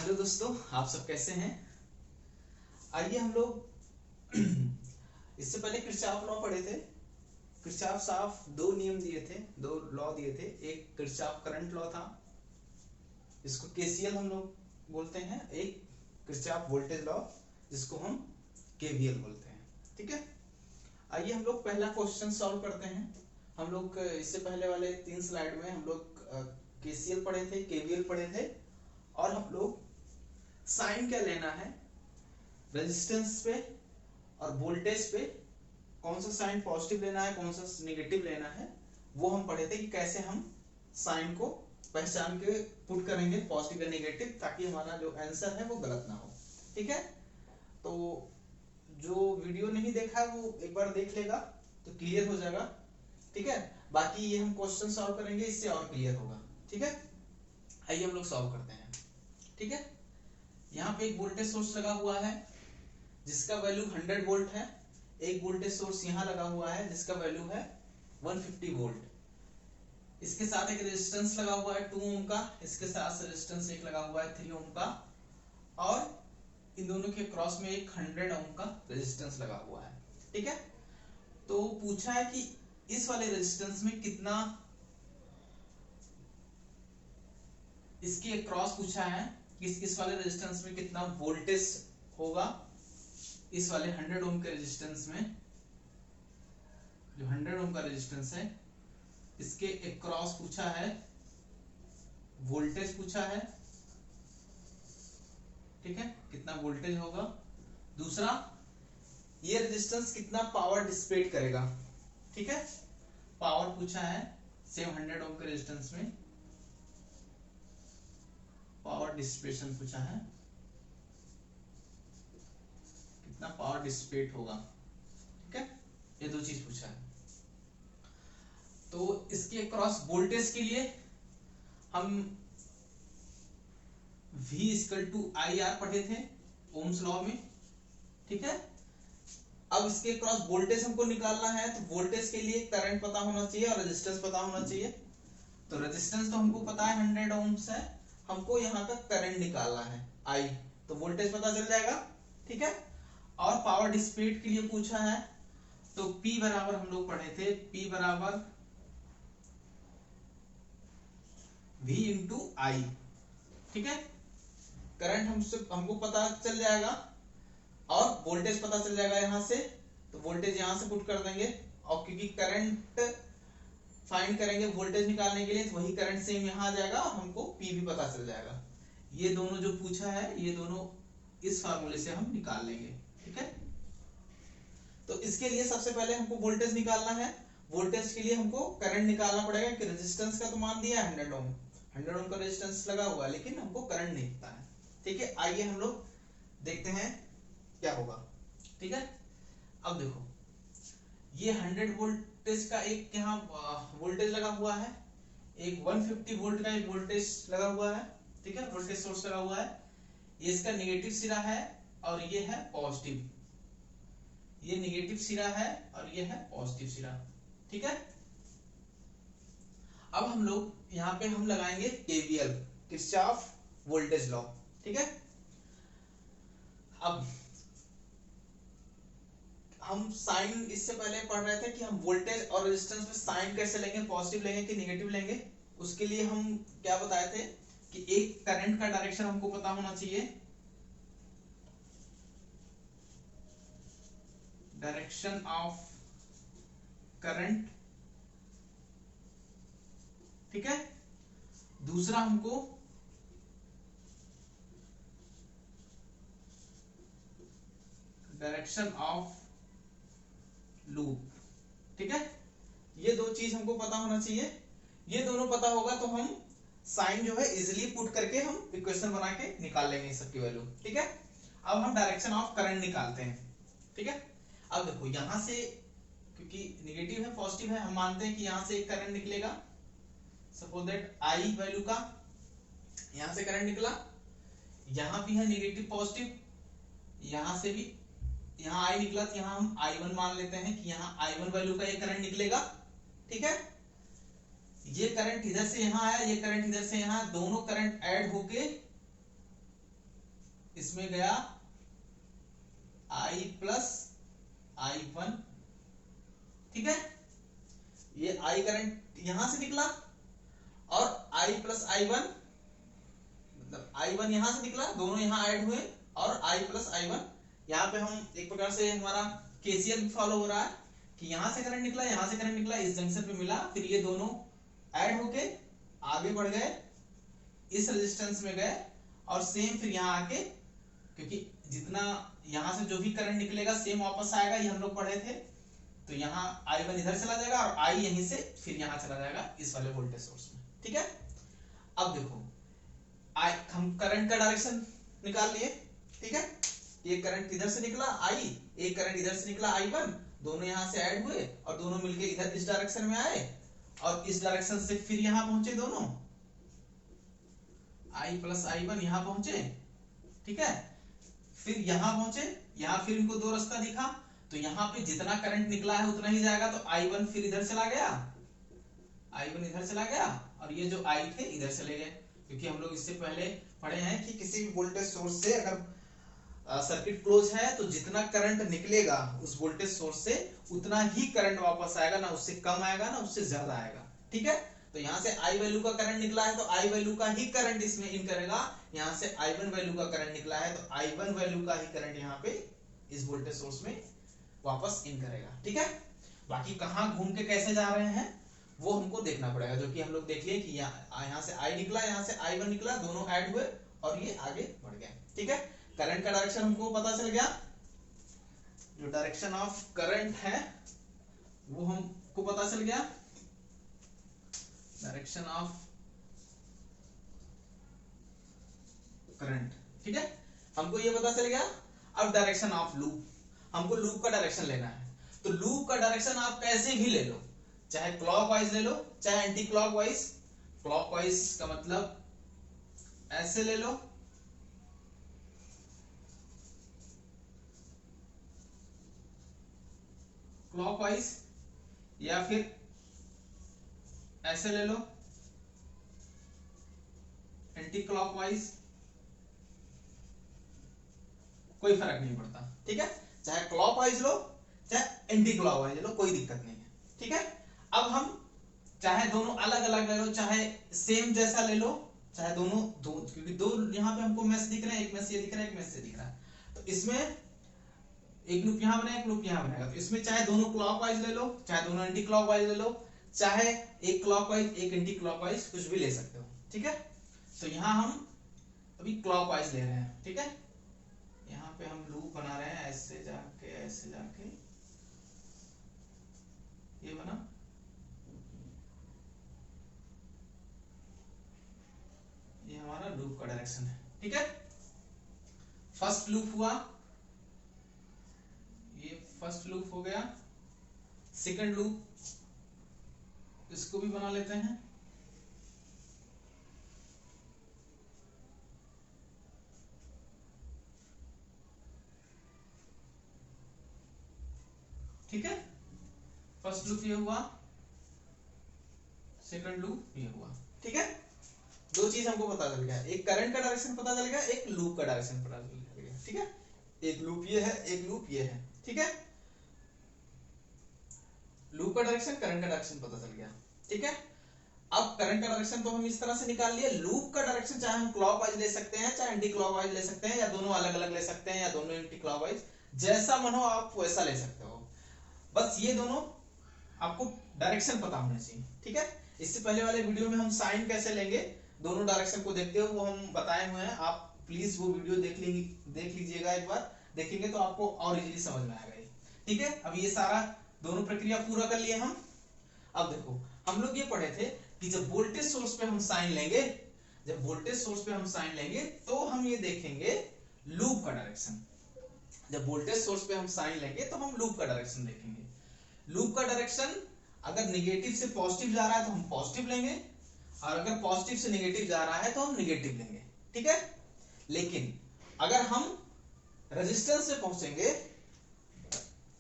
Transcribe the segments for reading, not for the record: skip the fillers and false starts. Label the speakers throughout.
Speaker 1: Hello दोस्तों, आप सब कैसे हैं। आइए हम लोग इससे पहले किरचॉफ लॉ पढ़े थे। किरचॉफ साफ दो नियम दिए थे, दो लॉ दिए थे। एक किरचॉफ करंट लॉ था, इसको केसीएल हम लोग बोलते हैं। एक किरचॉफ वोल्टेज लॉ, जिसको हम केवीएल बोलते हैं। ठीक है, आइए हम लोग पहला क्वेश्चन सॉल्व करते हैं। हम लोग इससे पहले वाले 3 स्लाइड में हम लोग केसीएल पढ़े थे, केवीएल पढ़े थे, और हम लोग साइन क्या लेना है रेजिस्टेंस पे और वोल्टेज पे, कौन सा साइन पॉजिटिव लेना है, कौन सा नेगेटिव लेना है, वो हम पढ़े थे कि कैसे हम साइन को पहचान के पुट करेंगे पॉजिटिव या नेगेटिव, ताकि हमारा जो आंसर है वो गलत ना हो। ठीक है, तो जो वीडियो नहीं देखा है वो एक बार देख लेगा तो क्लियर हो जाएगा। ठीक है, बाकी ये हम क्वेश्चन सॉल्व करेंगे, इससे और क्लियर होगा। ठीक है, आइए हम लोग सॉल्व करते हैं। ठीक है, यहाँ पे एक वोल्टेज सोर्स लगा हुआ है जिसका वैल्यू 100 वोल्ट है। एक वोल्टेज सोर्स यहाँ लगा हुआ है जिसका वैल्यू है 150 वोल्ट। इसके साथ एक रेजिस्टेंस लगा हुआ है 2 ओम का, इसके साथ रेजिस्टेंस एक लगा हुआ है 3 ओम का, और इन दोनों के क्रॉस में एक 100 ओम का रेजिस्टेंस लगा हुआ है। ठीक है, तो पूछा है कि इस वाले रेजिस्टेंस में कितना, इसके क्रॉस पूछा है कि इस वाले रेजिस्टेंस में कितना वोल्टेज होगा। इस वाले 100 ओम के रेजिस्टेंस में, जो 100 ओम का रेजिस्टेंस है, इसके अक्रॉस पूछा है, वोल्टेज पूछा है। ठीक है, कितना वोल्टेज होगा। दूसरा, ये रेजिस्टेंस कितना पावर डिसिपेट करेगा। ठीक है, पावर पूछा है सेम 100 ओम के रेजिस्टेंस में, पावर डिसिपेशन पूछा है, कितना पावर डिसिपेट होगा। ठीक है, ये दो चीज पूछा है। तो इसके अक्रॉस वोल्टेज के लिए हम V equal to I R पढ़े थे ओम्स लॉ में। ठीक है, अब इसके क्रॉस वोल्टेज हमको निकालना है, तो वोल्टेज के लिए करंट पता होना चाहिए और रेजिस्टेंस पता होना चाहिए। तो रेजिस्टेंस तो हमको पता है 100 ओम्स है, हमको यहाँ का करंट निकालना है I, तो वोल्टेज पता चल जाएगा। ठीक है, और पावर डिसिपेट के लिए पूछा है, तो P बराबर हम लोग पढ़े थे, P बराबर V इंटू आई। ठीक है, करंट हमको पता चल जाएगा और वोल्टेज पता चल जाएगा यहाँ से, तो वोल्टेज यहाँ से पुट कर देंगे। और क्योंकि करंट फाइंड करेंगे वोल्टेज निकालने के लिए, तो वही करंट सेम यहाँ आ जाएगा और हमको P भी पता चल जाएगा। ये दोनों जो पूछा है, ये दोनों इस फार्मूले से हम निकाल लेंगे। ठीक है, तो इसके लिए सबसे पहले हमको वोल्टेज निकालना है। वोल्टेज के लिए हमको करंट निकालना पड़ेगा कि रेजिस्टेंस का तो मान दिया है 100 ओम, 100 ओम का रेजिस्टेंस लगा हुआ है, लेकिन हमको करंट नहीं पता है। ठीक है, आइए हम लोग देखते हैं क्या होगा। ठीक है, अब देखो, ये 100 वोल्टेज का एक यहाँ वोल्टेज लगा हुआ है, एक 150 वोल्ट का एक वोल्टेज लगा हुआ है। ठीक है, वोल्टेज सोर्स लगा हुआ है, ये इसका नेगेटिव सिरा है और ये है पॉजिटिव, ये नेगेटिव सिरा है और ये है पॉजिटिव सिरा। ठीक है, अब हम लोग यहाँ पे हम लगाएंगे केवीएल, किरचॉफ वोल्टेज लॉ। ठीक है, अब हम साइन इससे पहले पढ़ रहे थे कि हम वोल्टेज और रेजिस्टेंस में साइन कैसे लेंगे, पॉजिटिव लेंगे कि नेगेटिव लेंगे। उसके लिए हम क्या बताए थे कि एक करंट का डायरेक्शन हमको पता होना चाहिए, डायरेक्शन ऑफ करंट। ठीक है, दूसरा हमको डायरेक्शन ऑफ लूप। ठीक है, ये दो चीज हमको पता होना चाहिए। ये दोनों पता होगा तो हम साइन जो है इजिली पुट करके हम इक्वेशन बना के निकाल लेंगे इस सबकी वैल्यू। ठीक है, अब हम डायरेक्शन ऑफ करंट निकालते हैं। ठीक है, अब देखो यहां से, क्योंकि नेगेटिव है पॉजिटिव है, हम मानते हैं कि यहां से एक करंट निकलेगा। सपोज दैट आई वैल्यू का यहां से करंट निकला, यहां भी है नेगेटिव पॉजिटिव, यहां से भी यहाँ आई निकला, तो यहाँ हम I1 मान लेते हैं कि यहाँ I1 वैल्यू का ये करंट निकलेगा। ठीक है, ये करंट इधर से यहाँ आया, ये करंट इधर से यहाँ, दोनों करंट ऐड होके इसमें गया I प्लस I1, ठीक है। ये I करंट यहां से निकला और I प्लस I1 मतलब I1 यहां से निकला, दोनों यहां ऐड हुए और I प्लस I1। यहाँ पे हम एक प्रकार से हमारा केसीएल भी फॉलो हो रहा है कि यहां से करंट निकला, यहां से करंट निकला, इस जंक्शन पे मिला, फिर ये दोनों ऐड होके आगे बढ़ गए, इस रेजिस्टेंस में गए और सेम फिर यहाँ आके, क्योंकि जितना यहां से जो भी करंट निकलेगा सेम वापस आएगा, ये हम लोग पढ़े थे। तो यहाँ I1 इधर चला जाएगा और I यहीं से फिर यहाँ चला जाएगा इस वाले वोल्टेज सोर्स में, ठीक है। अब देखो हम करंट का डायरेक्शन निकाल लिए, ठीक है। ये करंट इधर से निकला I, एक करंट इधर से निकला I1, दोनों यहां से ऐड हुए और दोनों मिलके इधर इस डायरेक्शन में आए और इस डायरेक्शन से फिर यहां पहुंचे, दोनों I प्लस I1 यहां पहुंचे, ठीक है। फिर यहां पहुंचे, यहां फिर इनको दो रास्ता दिखा, तो यहां पे जितना करंट निकला है उतना ही जाएगा, तो I1 फिर इधर चला गया, I1 इधर चला गया और ये जो I थे इधर चले गए, क्योंकि हम लोग इससे पहले पढ़े हैं कि किसी भी वोल्टेज सोर्स से अगर सर्किट क्लोज है तो जितना करंट निकलेगा उस वोल्टेज सोर्स से उतना ही करंट वापस आएगा, ना उससे कम आएगा ना उससे ज्यादा आएगा, ठीक है। तो यहाँ से I वैल्यू का करंट निकला है तो I वैल्यू का ही करंट इसमें इन करेगा, यहाँ से I1 वैल्यू का करंट निकला है तो I1 वैल्यू का ही करंट यहाँ पे इस वोल्टेज सोर्स में वापस इन करेगा, ठीक है। बाकी कहाँ घूम के कैसे जा रहे हैं वो हमको देखना पड़ेगा, जो कि हम लोग देख लिए कि यहाँ से I निकला, यहाँ से I1 निकला, दोनों ऐड हुए और ये आगे बढ़ गए, ठीक है। करंट का डायरेक्शन हमको पता चल गया, जो डायरेक्शन ऑफ करंट है वो हमको पता चल गया, डायरेक्शन ऑफ करंट, ठीक है, हमको ये पता चल गया। अब डायरेक्शन ऑफ लूप, हमको लूप का डायरेक्शन लेना है, तो लूप का डायरेक्शन आप कैसे भी ले लो, चाहे क्लॉकवाइज ले लो चाहे एंटी क्लॉकवाइज। क्लॉकवाइज का मतलब ऐसे ले लो, क्लॉकवाइज, या फिर ऐसे ले लो एंटी क्लॉकवाइज, कोई फर्क नहीं पड़ता, ठीक है। चाहे क्लॉकवाइज लो चाहे एंटी क्लॉकवाइज लो, कोई दिक्कत नहीं है, ठीक है। अब हम चाहे दोनों अलग अलग ले लो, चाहे सेम जैसा ले लो, चाहे दोनों दो, क्योंकि दो यहाँ पे हमको मैश दिख रहे हैं, एक मैश ये दिख रहा है, एक मैश ये दिख रहा है, तो इसमें एक लूप यहाँ बनेगा, एक लूप यहाँ बनेगा, तो इसमें चाहे दोनों क्लॉकवाइज ले लो चाहे दोनों एंटी क्लॉकवाइज ले लो, चाहे एक क्लॉकवाइज एक एंटी क्लॉकवाइज, कुछ भी ले सकते हो, ठीक है। तो यहाँ हम अभी क्लॉकवाइज ले रहे हैं, ठीक है। यहाँ पे हम लूप बना रहे हैं, ऐसे जाके ये बना, ये हमारा लूप का डायरेक्शन है, ठीक है। फर्स्ट लूप हुआ, ये फर्स्ट लूप हो गया। सेकंड लूप इसको भी बना लेते हैं, ठीक है। फर्स्ट लूप ये हुआ, सेकंड लूप ये हुआ, ठीक है। दो चीज हमको पता चल गया, एक करंट का डायरेक्शन पता चल गया, एक लूप का डायरेक्शन पता चल गया, ठीक है। एक लूप ये है, एक लूप ये है, ठीक है। लूप का डायरेक्शन करंट का डायरेक्शन पता चल गया, ठीक है। अब करंट का डायरेक्शन तो हम इस तरह से निकाल लिए, लूप का डायरेक्शन चाहे हम क्लॉकवाइज ले सकते हैं चाहे एंटी क्लॉकवाइज ले सकते हैं, या दोनों अलग अलग ले सकते हैं, या दोनों एंटी क्लॉकवाइज, जैसा मन हो आप वैसा ले सकते हो, बस ये दोनों आपको डायरेक्शन पता होने चाहिए, ठीक है। इससे पहले वाले वीडियो में हम साइन कैसे लेंगे दोनों डायरेक्शन को देखते हो वो हम बताए हुए हैं, आप प्लीज वो वीडियो देख लीजिएगा, एक बार देखेंगे तो आपको और इजीली समझ में आएगा ये, ठीक है। अब ये सारा दोनों प्रक्रिया पूरा कर लिए हम। अब देखो हम लोग ये पढ़े थे कि जब वोल्टेज सोर्स पे हम साइन लेंगे, जब वोल्टेज सोर्स पे हम साइन लेंगे तो हम ये देखेंगे लूप का डायरेक्शन, जब वोल्टेज सोर्स पे हम साइन लेंगे तो हम लूप का डायरेक्शन देखेंगे। लूप का डायरेक्शन अगर नेगेटिव से पॉजिटिव जा रहा है तो हम पॉजिटिव लेंगे, और अगर पॉजिटिव से नेगेटिव जा रहा है तो हम नेगेटिव लेंगे, ठीक है। लेकिन अगर हम रेजिस्टेंस से पहुंचेंगे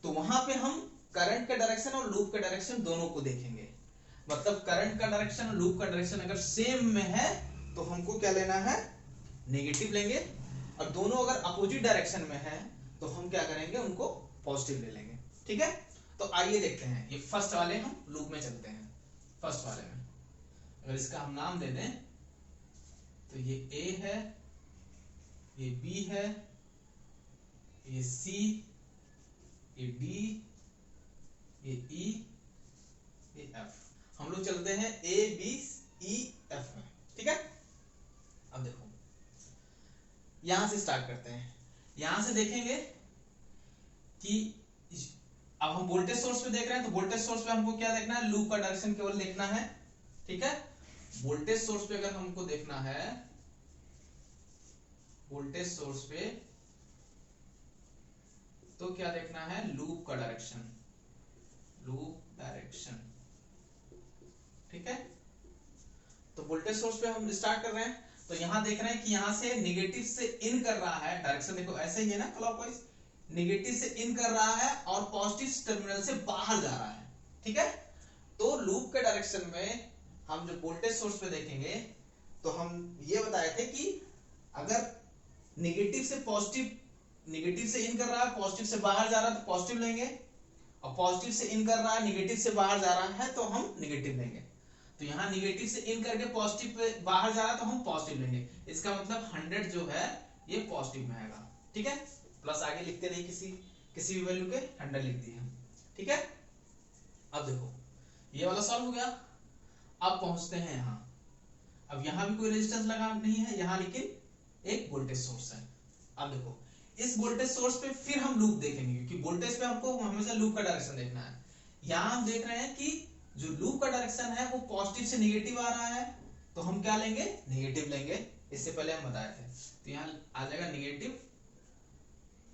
Speaker 1: तो वहां पे हम करंट का डायरेक्शन और लूप का डायरेक्शन दोनों को देखेंगे, मतलब करंट का डायरेक्शन और लूप का डायरेक्शन अगर सेम में है तो हमको क्या लेना है, नेगेटिव लेंगे, और दोनों अगर अपोजिट डायरेक्शन में है तो हम क्या करेंगे, उनको पॉजिटिव ले लेंगे। ठीक है, तो आइए देखते हैं। ये फर्स्ट वाले हम लूप में चलते हैं। फर्स्ट वाले में अगर इसका हम नाम दे दें तो ये ए है, ये बी है, ये सी, ये डी, ये ई, ये एफ। हम लोग चलते हैं ए बी ई एफ में। ठीक है, अब देखो यहां से स्टार्ट करते हैं। यहां से देखेंगे कि अब हम वोल्टेज सोर्स पे देख रहे हैं, तो वोल्टेज सोर्स पे हमको क्या देखना है, लूप का डायरेक्शन केवल देखना है। ठीक है, वोल्टेज सोर्स पे अगर हमको देखना है, वोल्टेज सोर्स पे तो क्या देखना है, लूप का डायरेक्शन, लूप डायरेक्शन। ठीक है, तो वोल्टेज सोर्स पे हम स्टार्ट कर रहे हैं, तो यहां देख रहे हैं कि यहां से निगेटिव से इन कर रहा है, डायरेक्शन देखो ऐसे ही है ना, क्लॉकवाइज। निगेटिव से इन कर रहा है और पॉजिटिव टर्मिनल से बाहर जा रहा है। ठीक है, तो लूप के डायरेक्शन में हम जो वोल्टेज सोर्स पे देखेंगे तो हम ये बताए थे कि अगर निगेटिव से पॉजिटिव, निगेटिव से इन कर रहा है, पॉजिटिव से बाहर जा रहा है तो पॉजिटिव लेंगे, और पॉजिटिव से इन कर रहा है, निगेटिव से बाहर जा रहा है तो हम निगेटिव लेंगे। तो यहाँ निगेटिव से इन करके पॉजिटिव पे बाहर जा रहा है तो हम पॉजिटिव लेंगे। इसका मतलब 100 जो है ये पॉजिटिव में आएगा। ठीक है, प्लस आगे लिखते नहीं, किसी भी वैल्यू के 100 लिख दिए हम। ठीक है, अब देखो ये वाला सॉल्व हो गया। अब पहुंचते हैं यहाँ। अब यहाँ भी कोई रेजिस्टेंस लगा नहीं है यहाँ, लेकिन एक वोल्टेज सोर्स है। अब देखो इस वोल्टेज सोर्स पे फिर हम लूप देखेंगे, क्योंकि वोल्टेज पे हमको हमेशा लूप का डायरेक्शन देखना है। यहाँ हम देख रहे हैं कि जो लूप का डायरेक्शन है वो पॉजिटिव से निगेटिव आ रहा है, तो हम क्या लेंगे, निगेटिव लेंगे। इससे पहले हम बताए थे, तो यहाँ आ जाएगा निगेटिव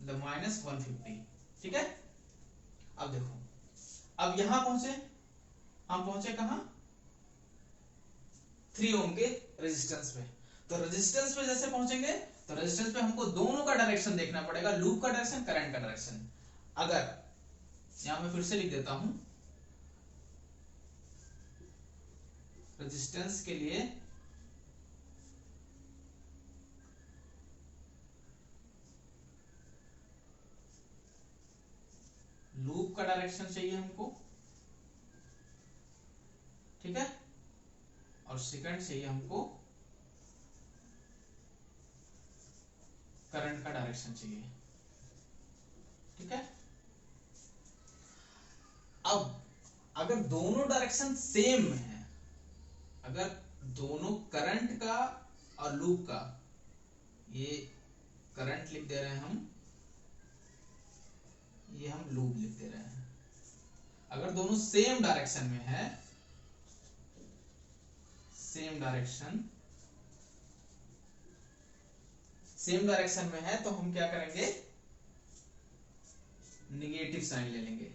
Speaker 1: -150। ठीक है, अब देखो अब यहां पहुंचे, हम पहुंचे कहां, 3 ओम के रेजिस्टेंस पे। तो रेजिस्टेंस पे जैसे पहुंचेंगे तो रेजिस्टेंस पे हमको दोनों का डायरेक्शन देखना पड़ेगा, लूप का डायरेक्शन, करंट का डायरेक्शन। अगर यहां मैं फिर से लिख देता हूं, रेजिस्टेंस के लिए लूप का डायरेक्शन चाहिए हमको। ठीक है, और सेकंड चाहिए हमको करंट का डायरेक्शन चाहिए। ठीक है, अब अगर दोनों डायरेक्शन सेम है, अगर दोनों करंट का और लूप का, ये करंट लिख दे रहे हैं हम, ये हम लूप लिख दे रहे हैं, अगर दोनों सेम डायरेक्शन में है, सेम डायरेक्शन में है, तो हम क्या करेंगे, निगेटिव साइन ले लेंगे।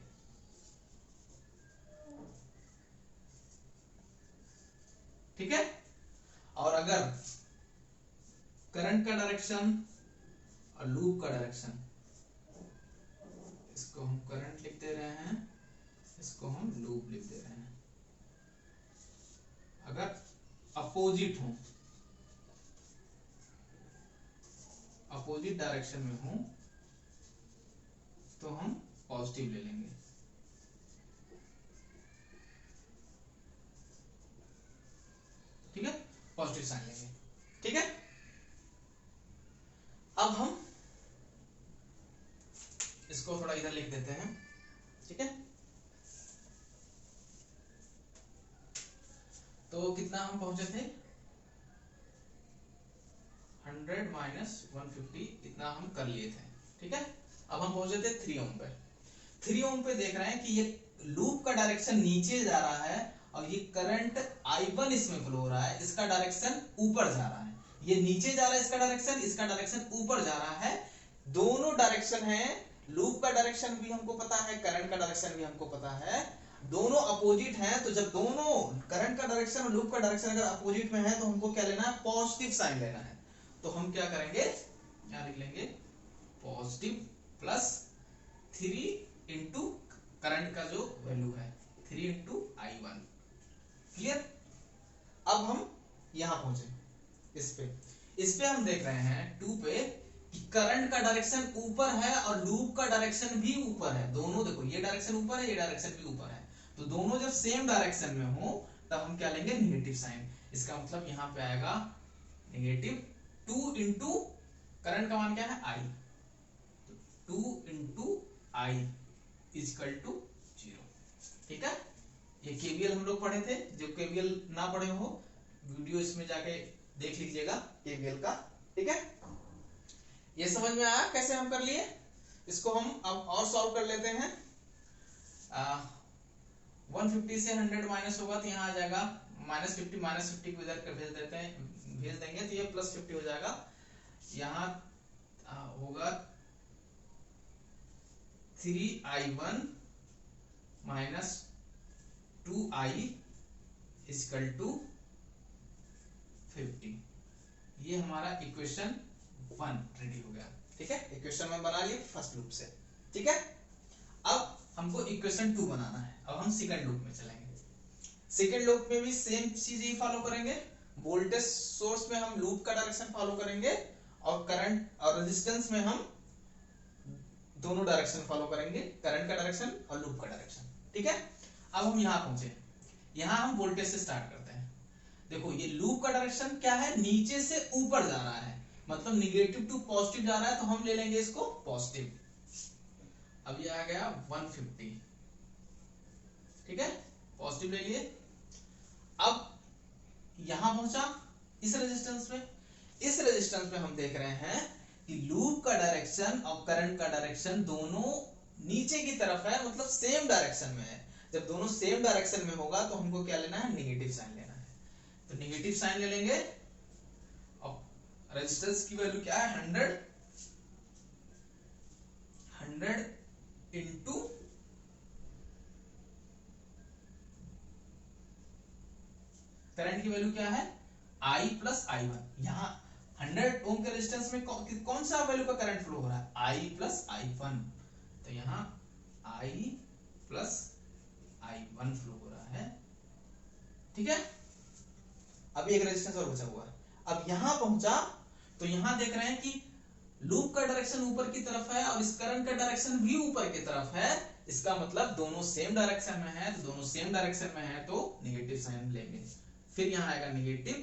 Speaker 1: ठीक है, और अगर करंट का डायरेक्शन और लूप का डायरेक्शन, इसको हम करंट लिख दे रहे हैं, इसको हम लूप लिख दे रहे हैं, अगर अपोजिट हो, अपोजिट डायरेक्शन में हो तो हम पॉजिटिव ले लेंगे। ठीक है, पॉजिटिव साइन लेंगे। ठीक है, अब हम इसको थोड़ा इधर लिख देते हैं। ठीक है, तो कितना हम पहुंचे थे, 100 - 150, इतना हम कर लिए थे। ठीक है, अब हम पहुंचे थे 3 ओम पे। 3 ओम पे देख रहे हैं कि ये लूप का डायरेक्शन नीचे जा रहा है और ये करंट I1 इसमें फ्लो हो रहा है, इसका डायरेक्शन ऊपर जा रहा है। ये नीचे जा रहा है इसका डायरेक्शन ऊपर जा रहा है। दोनों डायरेक्शन है, लूप का डायरेक्शन भी हमको पता है, करंट का डायरेक्शन भी हमको पता है, दोनों अपोजिट हैं। तो जब दोनों करंट का डायरेक्शन और लूप का डायरेक्शन अगर अपोजिट में है तो हमको क्या लेना है, पॉजिटिव साइन लेना है। तो हम क्या करेंगे, यहां लिख लेंगे पॉजिटिव +3 इंटू करंट का जो वैल्यू है 3 इंटू I1। क्लियर, अब हम यहां पहुंचे, इस पे हम देख रहे हैं 2 पे कि करंट का डायरेक्शन ऊपर है और लूप का डायरेक्शन भी ऊपर है, दोनों देखो ये डायरेक्शन ऊपर है, ये डायरेक्शन भी ऊपर है, तो दोनों जब सेम डायरेक्शन में हो तब हम क्या लेंगे, निगेटिव साइन। इसका मतलब यहाँ पे आएगा नेगेटिव 2 इंटू करंट का मान क्या है I, 2 into I equal to 0। ठीक है, ये केवीएल हम लोग पढ़े थे, जो केवीएल ना पढ़े हो वीडियो इसमें जाके देख लीजिएगा केवीएल का। ठीक है, ये समझ में आया कैसे हम कर लिए इसको। हम अब और सॉल्व कर लेते हैं। 150 से 100 माइनस होगा तो यहाँ आ जाएगा -50 को इधर कर भेज देंगे तो ये +50 हो जाएगा। यहाँ होगा 3I1 minus 2I is equal to 50। ये हमारा इक्वेशन 1 रेडी हो गया। ठीक है, इक्वेशन 1 बना लिए फर्स्ट लूप से। ठीक है, अब हमको इक्वेशन 2 बनाना है। अब हम सेकंड लूप में चलेंगे। सेकंड लूप में भी सेम चीज ही फॉलो करेंगे। वोल्टेज सोर्स में हम लूप का डायरेक्शन फॉलो करेंगे और करंट और रेजिस्टेंस में हम दोनों डायरेक्शन फॉलो करेंगे, करंट का डायरेक्शन और लूप का डायरेक्शन। ठीक है, अब हम यहां पहुंचे। यहां हम वोल्टेज से स्टार्ट करते हैं। देखो ये लूप का डायरेक्शन क्या है, नीचे से ऊपर जा रहा है, मतलब निगेटिव टू पॉजिटिव जा रहा है, तो हम ले लेंगे इसको पॉजिटिव। अब ये आ गया 150। ठीक है, पॉजिटिव ले लिए। अब यहां पहुंचा इस रेजिस्टेंस पे। इस रेजिस्टेंस पे हम देख रहे हैं कि लूप का डायरेक्शन और करंट का डायरेक्शन दोनों नीचे की तरफ है, मतलब सेम डायरेक्शन में है। जब दोनों सेम डायरेक्शन में होगा तो हमको क्या लेना है, नेगेटिव साइन लेना है। तो नेगेटिव साइन ले लेंगे। और रेजिस्टेंस की वैल्यू क्या है, 100 इंटू करंट की वैल्यू क्या है, I प्लस I1। यहाँ 100 ओम के रेजिस्टेंस में कौन सा वैल्यू का करंट फ्लो हो रहा है, I प्लस I1। तो यहाँ I प्लस I1 फ्लो हो रहा है। ठीक है, अब एक रेजिस्टेंस और बचा हुआ है। अब यहां पहुंचा तो यहां देख रहे हैं कि लूप का डायरेक्शन ऊपर की तरफ है और इस करंट का डायरेक्शन भी ऊपर की तरफ है। इसका मतलब दोनों सेम डायरेक्शन में है, तो दोनों सेम डायरेक्शन में है तो नेगेटिव साइन लेंगे। फिर यहां आएगा नेगेटिव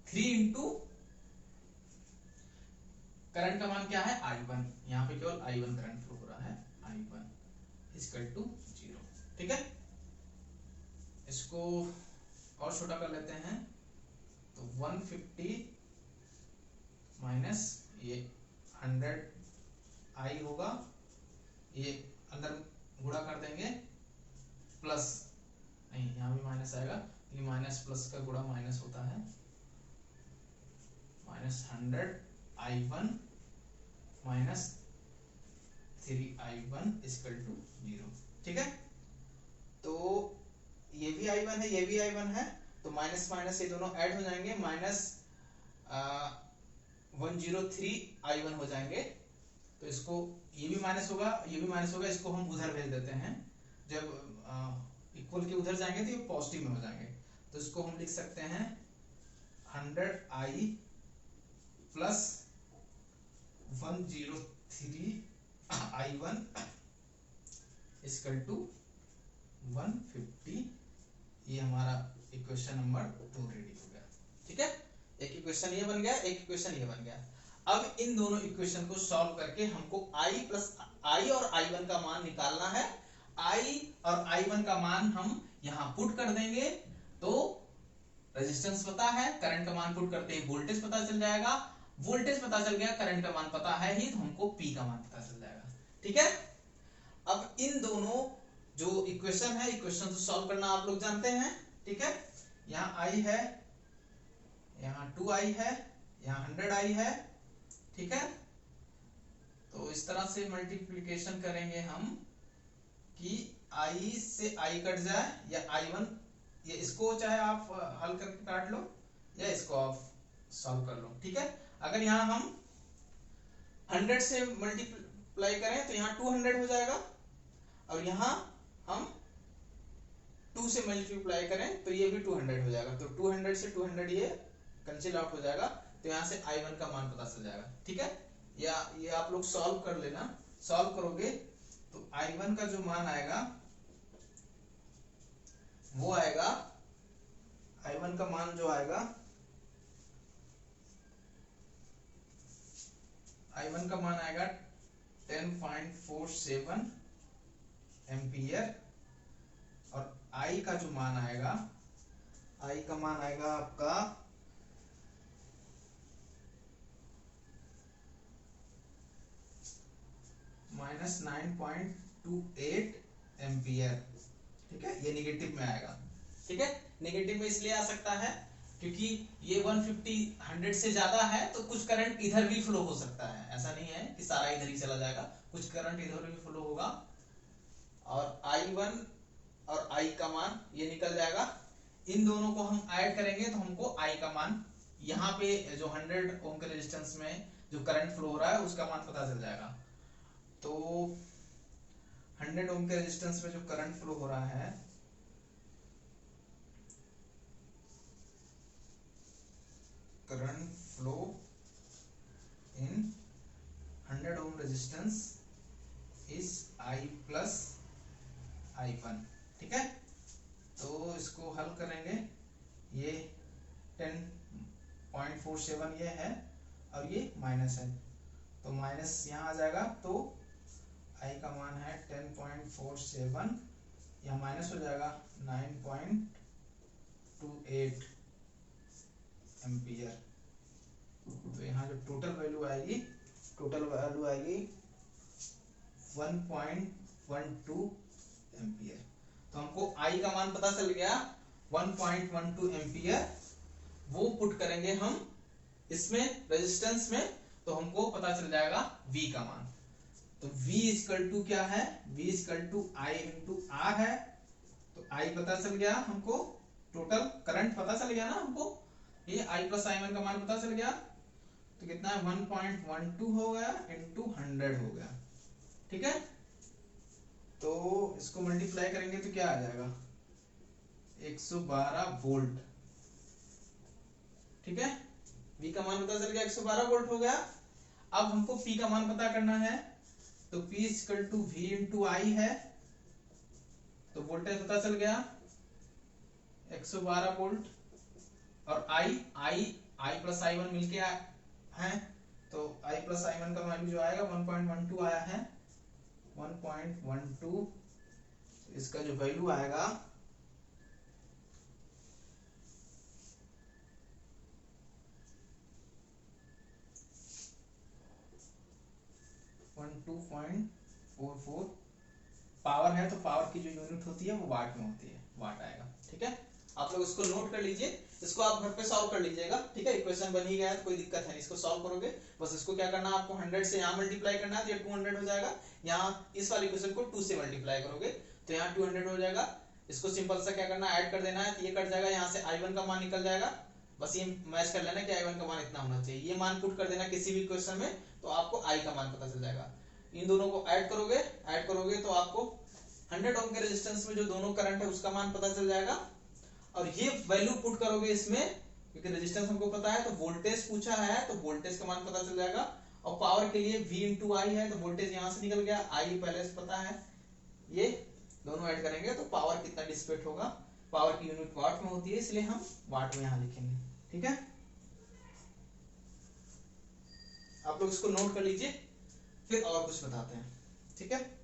Speaker 1: 3 इंटू करंट का मान क्या है, I1। यहां पे केवल I1 करंट फ्लो हो रहा है, I1 इक्वल टू 0। ठीक है, इसको और छोटा कर लेते हैं। तो 150 माइनस ये 100 I होगा, ये अंदर गुणा कर देंगे, प्लस नहीं यहाँ भी माइनस आएगा, ये माइनस प्लस का गुणा माइनस होता है, -100I1 minus 3I1 equal to 0। ठीक है, तो ये भी I1 है, ये भी I1 है, तो माइनस माइनस ये दोनों ऐड हो जाएंगे, -103I1 हो जाएंगे। तो इसको ये भी माइनस होगा, ये भी माइनस होगा, इसको हम उधर भेज देते हैं। जब इक्वल के उधर जाएंगे तो ये पॉजिटिव में हो जाएंगे। तो इसको हम लिख सकते हैं 100I plus 103I1 equal to 150। ये हमारा इक्वेशन नंबर 2 रेडी हो गया। ठीक है, एक इक्वेशन ये बन गया, एक इक्वेशन ये बन गया। अब इन दोनों इक्वेशन को सॉल्व करके हमको I और I1 का मान निकालना है। I और I1 का मान हम यहां पुट कर देंगे तो रेजिस्टेंस पता है, करंट का मान पुट करते ही वोल्टेज पता चल जाएगा, वोल्टेज पता चल गया, करंट का मान पता है ही, तो हमको P का मान पता चल जाएगा। ठीक है, अब इन दोनों जो इक्वेशन है, इक्वेशन को सॉल्व करना आप लोग जानते हैं। ठीक है, यहाँ I है, यहाँ 2I है, यहाँ 100I है। ठीक है, तो इस तरह से मल्टीप्लिकेशन करेंगे हम कि I से I कट जाए, या I1, ये इसको चाहे आप हल करके काट लो या इसको आप सॉल्व कर लो। ठीक है, अगर यहाँ हम 100 से मल्टीप्लाई करें तो यहाँ 200 हो जाएगा, और यहाँ हम 2 से मल्टीप्लाई करें तो ये भी 200 हो जाएगा। तो 200 से 200 ये कैंसिल आउट हो जाएगा, तो यहाँ से I1 का मान पता चल जाएगा। ठीक है, या ये आप लोग सॉल्व कर लेना। सॉल्व करोगे तो I1 का जो मान आएगा वो आएगा, I1 का मान जो आएगा, I1 का मान आएगा 10.47 एम्पियर, और I का जो मान आएगा, I का मान आएगा आपका -9.28 एम्पियर। ठीक है, ये नेगेटिव में आएगा। ठीक है, नेगेटिव में इसलिए आ सकता है क्योंकि ये 150 100 से ज्यादा है तो कुछ करंट इधर भी फ्लो हो सकता है, ऐसा नहीं है कि सारा इधर ही चला जाएगा, कुछ करंट इधर भी फ्लो होगा। और I1 और I का मान ये निकल जाएगा, इन दोनों को हम ऐड करेंगे तो हमको I का मान यहाँ पे जो 100 ओम के रेजिस्टेंस में जो करंट फ्लो हो रहा है उसका मान पता चल जाएगा। तो 100 ओम के रेजिस्टेंस में जो करंट फ्लो हो रहा है, current flow in 100 ohm resistance is I plus I1। ठीक है, तो इसको हल करेंगे, ये 10.47 ये है और ये माइनस है, तो माइनस यहाँ आ जाएगा, तो I का मान है 10.47, यहाँ माइनस हो जाएगा 9.28 एम्पियर। तो यहाँ जो टोटल वैल्यू आएगी 1.12 एम्पियर। तो हमको I का मान पता चल गया 1.12 एम्पियर, वो पुट करेंगे हम इसमें रेजिस्टेंस में तो हमको पता चल जाएगा V का मान। तो V इक्वल टू क्या है, V equal to I into R है। तो I पता चल गया हमको, टोटल करंट पता चल गया ना हमको, ये I प्लस I1 का मान पता चल गया, तो कितना है 1.12 हो गया इंटू 100 हो गया। ठीक है, तो इसको मल्टीप्लाई करेंगे तो क्या आ जाएगा 112 वोल्ट। ठीक है, V का मान पता चल गया 112 वोल्ट हो गया। अब हमको P का मान पता करना है, तो P equal to V into I है, तो वोल्टेज पता चल गया 112 वोल्ट, और I प्लस I1 मिलके है, तो I प्लस I1 का वैल्यू जो आएगा 1.12 आया है, 1.12, इसका जो वैल्यू आएगा 12.44। पावर है तो पावर की जो यूनिट होती है वो वाट में होती है, वाट आएगा। ठीक है, आप लोग इसको नोट कर लीजिए, इसको आप घर पे सॉल्व कर लीजिएगा। ठीक है, इक्वेशन बन ही गया है तो कोई दिक्कत है, इसको सॉल्व करोगे, बस इसको क्या करना है आपको 100 से यहाँ मल्टीप्लाई करना है तो ये 200 हो जाएगा, यहाँ इस वाली इक्वेशन को 2 से मल्टीप्लाई करोगे तो यहाँ 200 हो जाएगा। इसको सिंपल सा क्या करना है, ऐड कर देना है, तो ये कट जाएगा, यहाँ से I1 का मान निकल जाएगा, बस ये मैच कर लेना कि I1 का मान इतना होना चाहिए, ये मान पुट कर देना किसी भी इक्वेशन में, तो आपको I का मान पता चल जाएगा। इन दोनों को ऐड करोगे तो आपको 100 ओम के रेजिस्टेंस में जो दोनों करंट है उसका मान पता चल जाएगा, और ये वैल्यू पुट करोगे इसमें, क्योंकि रेजिस्टेंस हमको पता है तो वोल्टेज पूछा है तो वोल्टेज का मान पता चल जाएगा, और पावर के लिए V इंटू I है तो वोल्टेज यहाँ से निकल गया, I पहले से पता है, ये दोनों ऐड करेंगे तो पावर कितना डिसिपेट होगा, पावर की यूनिट वाट में होती है इसलिए हम वाट में यहाँ लिखेंगे। ठीक है, आप लोग इसको नोट कर लीजिए, फिर और कुछ बताते हैं। ठीक है।